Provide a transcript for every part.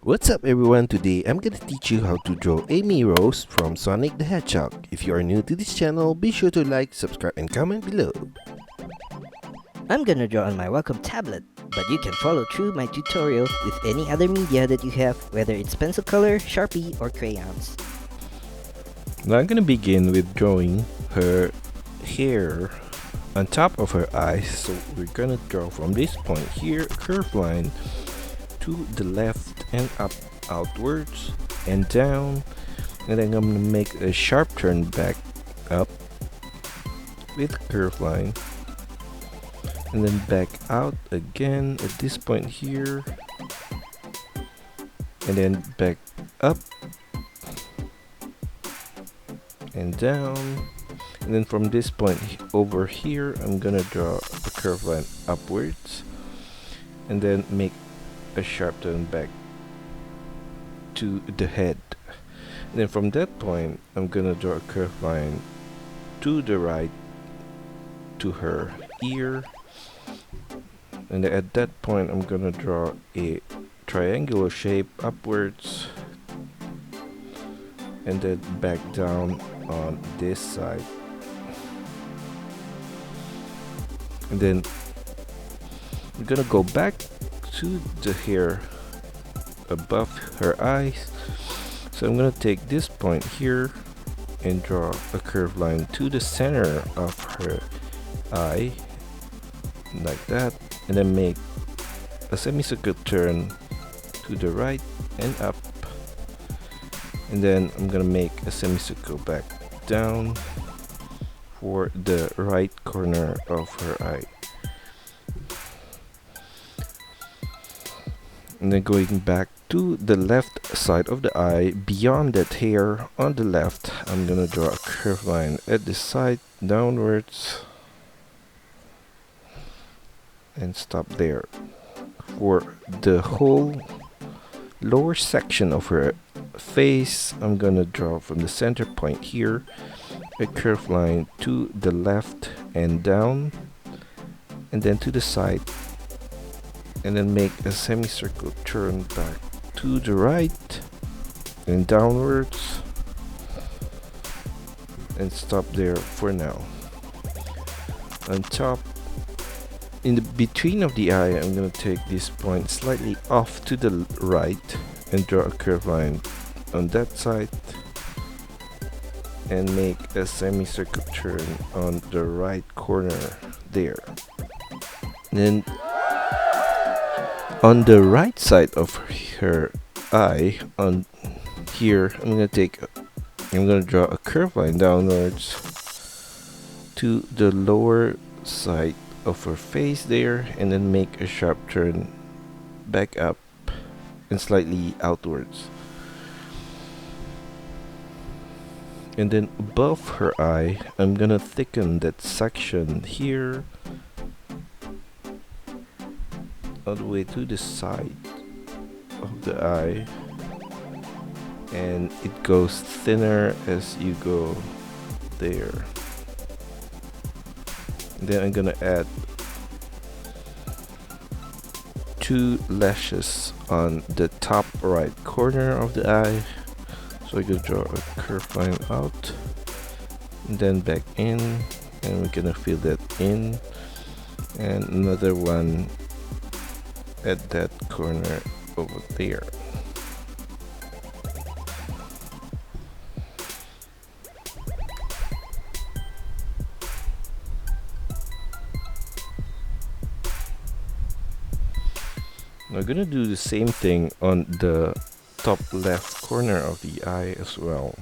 What's up everyone, today I'm gonna teach you how to draw Amy Rose from Sonic the Hedgehog. If you are new to this channel, be sure to like, subscribe and comment below. I'm gonna draw on my Wacom tablet, but you can follow through my tutorial with any other media that you have, whether it's pencil color, Sharpie, or crayons. Now I'm gonna begin with drawing her hair on top of her eyes. So we're gonna draw from this point here a curved line to the left and up, outwards and down, and then I'm gonna make a sharp turn back up with a curved line, and then back out again at this point here, and then back up and down, and then from this point over here I'm gonna draw a curved line upwards and then make a sharp turn back to the head, and then from that point I'm gonna draw a curved line to the right to her ear, and at that point I'm gonna draw a triangular shape upwards and then back down on this side, and then we're gonna go back to the hair above her eyes. So I'm gonna take this point here and draw a curved line to the center of her eye like that, and then make a semicircle turn to the right and up, and then I'm gonna make a semicircle back down for the right corner of her eye, and then going back to the left side of the eye beyond that hair on the left, I'm gonna draw a curved line at this side downwards and stop there. For the whole lower section of her face, I'm gonna draw from the center point here a curved line to the left and down, and then to the side, and then make a semicircle turn back to the right and downwards and stop there for now. On top, in the between of the eye, I'm going to take this point slightly off to the right and draw a curved line on that side and make a semicircle turn on the right corner there. Then on the right side of her eye, on here, I'm gonna draw a curved line downwards to the lower side of her face there, and then make a sharp turn back up and slightly outwards. And then above her eye, I'm gonna thicken that section here all the way to the side of the eye, and it goes thinner as you go there. And then I'm gonna add 2 lashes on the top right corner of the eye. So I'm gonna draw a curved line out and then back in, and we're gonna fill that in, and another one at that corner over there. We're gonna do the same thing on the top left corner of the eye as well,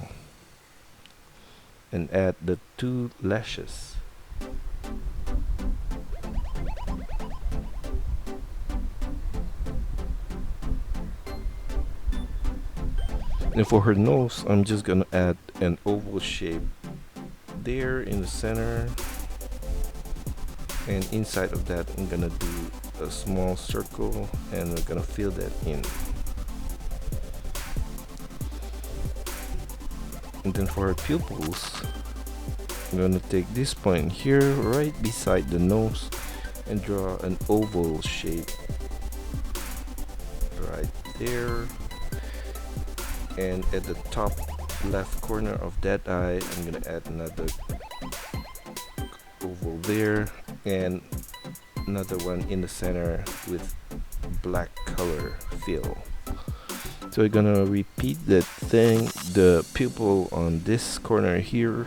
and add the 2 lashes. And for her nose, I'm just gonna add an oval shape there in the center, and inside of that I'm gonna do a small circle, and we're gonna fill that in. And then for her pupils, I'm gonna take this point here right beside the nose and draw an oval shape right there, And at the top left corner of that eye, I'm gonna add another oval there and another one in the center with black color fill. So we're gonna repeat that thing, the pupil on this corner here.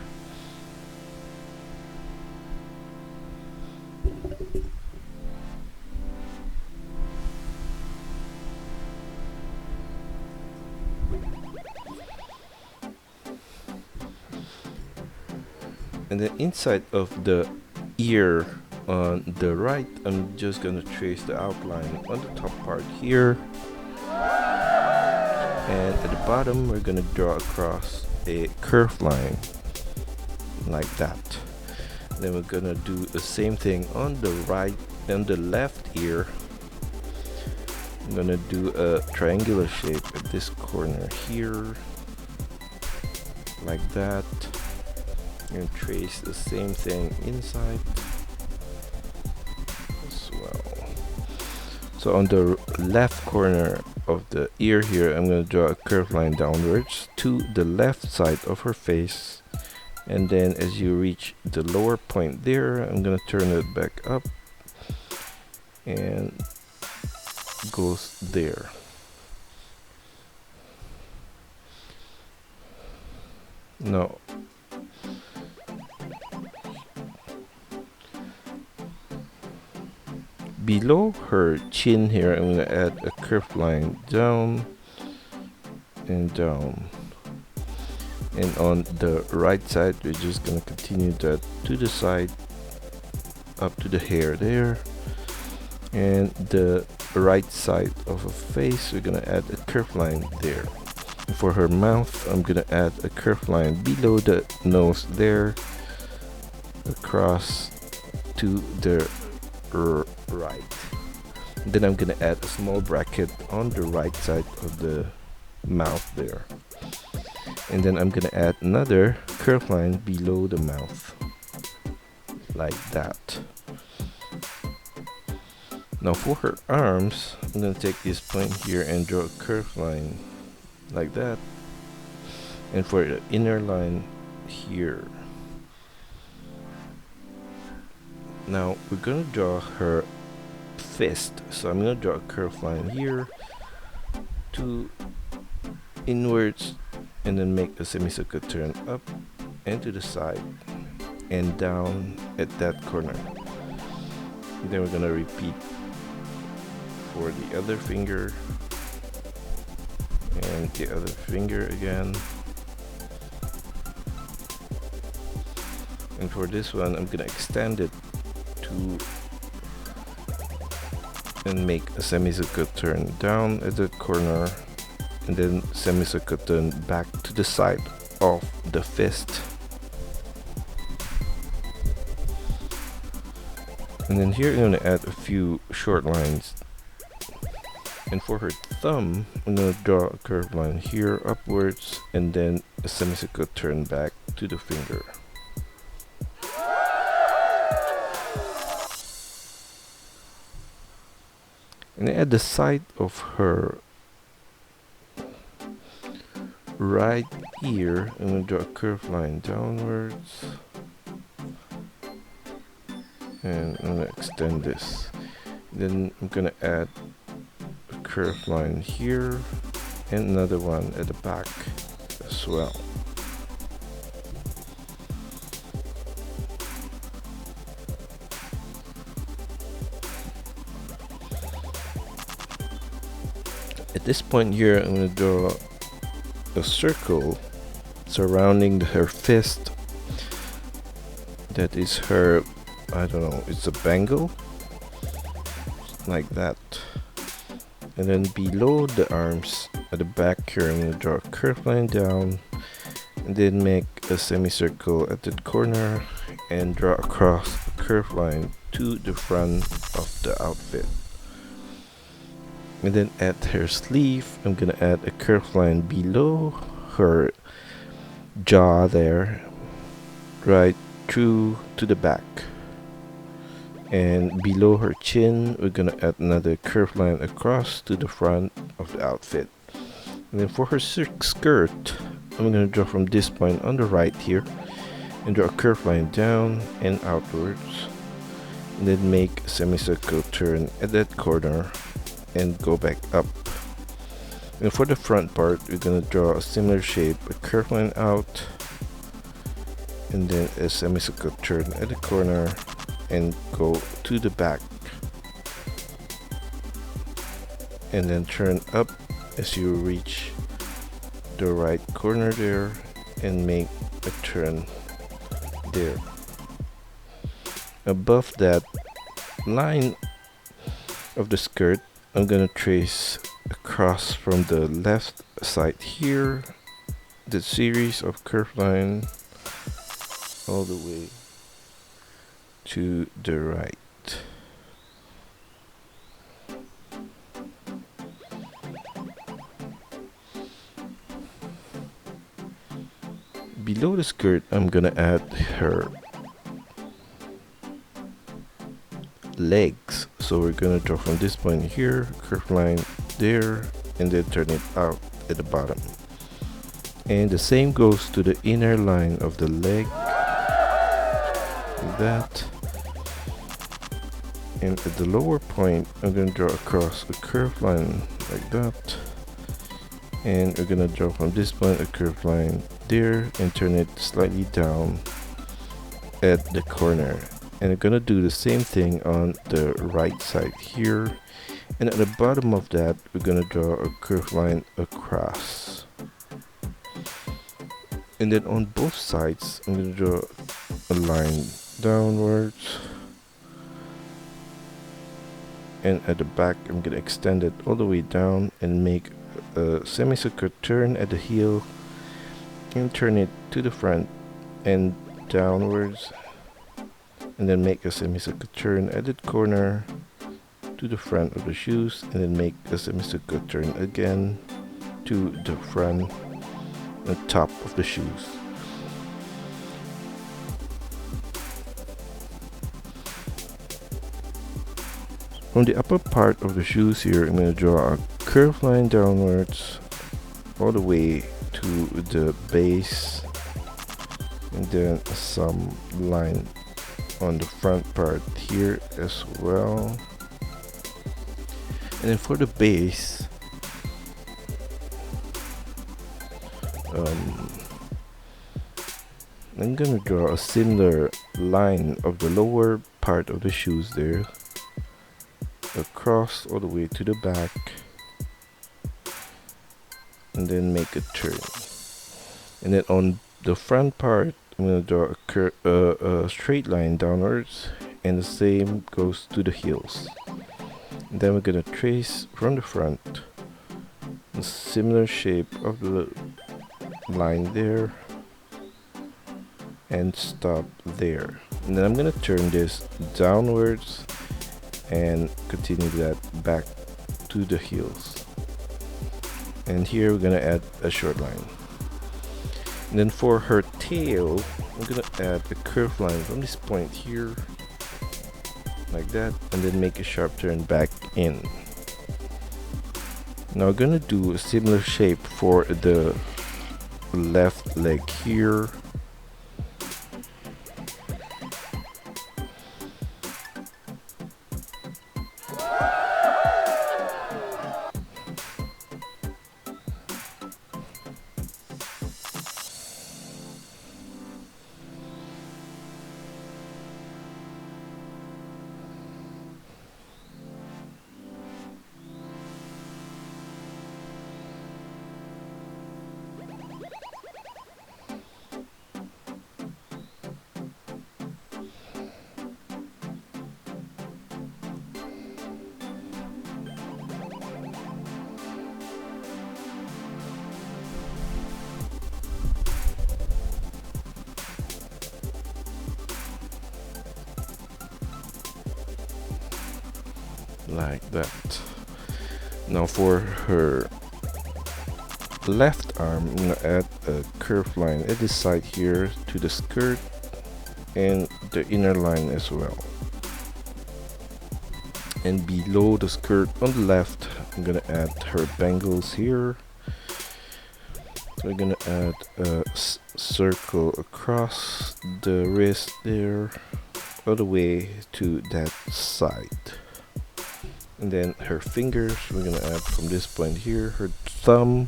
And then inside of the ear on the right, I'm just gonna trace the outline on the top part here. And at the bottom, we're gonna draw across a curved line like that. Then we're gonna do the same thing on the right and the left ear. I'm gonna do a triangular shape at this corner here, like that. And trace the same thing inside as well. So on the left corner of the ear here, I'm going to draw a curved line downwards to the left side of her face, and then as you reach the lower point there, I'm going to turn it back up and goes there. Now below her chin here, I'm going to add a curved line down and down. And on the right side, we're just going to continue that to the side, up to the hair there. And the right side of her face, we're going to add a curved line there. And for her mouth, I'm going to add a curved line below the nose there, across to the right. Then I'm gonna add a small bracket on the right side of the mouth there, and then I'm gonna add another curved line below the mouth like that. Now for her arms, I'm gonna take this point here and draw a curved line like that, and for the inner line here. Now we're gonna draw her fist, so I'm gonna draw a curved line here to inwards, and then make a semicircle turn up and to the side and down at that corner. And then we're gonna repeat for the other finger and the other finger again. And for this one, I'm gonna extend it to and make a semicircle turn down at the corner, and then semicircle turn back to the side of the fist. And then here I'm going to add a few short lines. And for her thumb, I'm going to draw a curved line here upwards, and then a semicircle turn back to the finger. And at the side of her right ear, I'm going to draw a curved line downwards, and I'm going to extend this. Then I'm going to add a curved line here and another one at the back as well. At this point here, I'm going to draw a circle surrounding her fist. That is her, I don't know, it's a bangle, like that. And then below the arms at the back here, I'm going to draw a curved line down, and then make a semicircle at the corner and draw across a curved line to the front of the outfit. And then at her sleeve, I'm gonna add a curved line below her jaw there, right through to the back. And below her chin, we're gonna add another curved line across to the front of the outfit. And then for her skirt, I'm going to draw from this point on the right here and draw a curved line down and outwards, and then make a semicircle turn at that corner and go back up. And for the front part, we're going to draw a similar shape, a curved line out and then a semicircle turn at the corner and go to the back, and then turn up as you reach the right corner there and make a turn there. Above that line of the skirt, I'm gonna trace across from the left side here the series of curved line all the way to the right. Below the skirt, I'm gonna add her legs. So we're gonna draw from this point here, curved line there, and then turn it out at the bottom. And the same goes to the inner line of the leg, like that. And at the lower point, I'm gonna draw across a curved line like that. And we're gonna draw from this point a curved line there and turn it slightly down at the corner. And we're gonna do the same thing on the right side here, and at the bottom of that we're gonna draw a curved line across. And then on both sides I'm gonna draw a line downwards, and at the back I'm gonna extend it all the way down and make a semicircular turn at the heel and turn it to the front and downwards, and then make a semicircular turn at the corner to the front of the shoes, and then make a semicircular turn again to the front and top of the shoes. From the upper part of the shoes here, I'm going to draw a curved line downwards all the way to the base, and then some line on the front part here as well. And then for the base, I'm gonna draw a similar line of the lower part of the shoes there, across all the way to the back, and then make a turn. And then on the front part, I'm gonna draw a straight line downwards, and the same goes to the heels. And then we're gonna trace from the front a similar shape of the line there and stop there. And then I'm gonna turn this downwards and continue that back to the heels. And here we're gonna add a short line. And then for her tail, I'm gonna add a curved line from this point here, like that, and then make a sharp turn back in. Now we're gonna do a similar shape for the left leg here. Like that. Now for her left arm, I'm gonna add a curved line at this side here to the skirt and the inner line as well. And below the skirt on the left, I'm gonna add her bangles here We're gonna add a circle across the wrist there, all the way to that side. And then her fingers, we're gonna add from this point here, her thumb,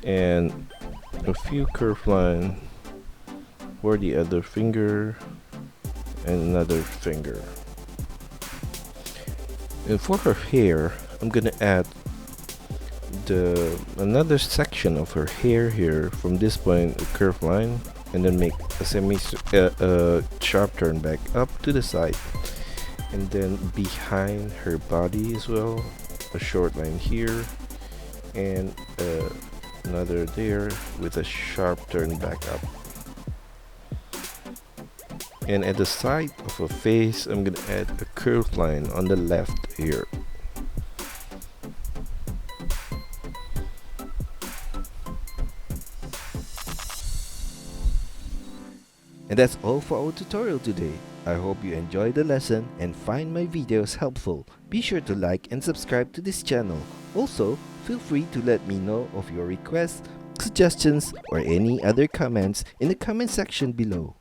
and a few curved line for the other finger and another finger. And for her hair, I'm gonna add another section of her hair here. From this point, a curved line, and then make a sharp turn back up to the side, and then behind her body as well, a short line here, and another there with a sharp turn back up. And at the side of her face, I'm gonna add a curved line on the left here. And that's all for our tutorial today. I hope you enjoyed the lesson and find my videos helpful. Be sure to like and subscribe to this channel. Also, feel free to let me know of your requests, suggestions, or any other comments in the comment section below.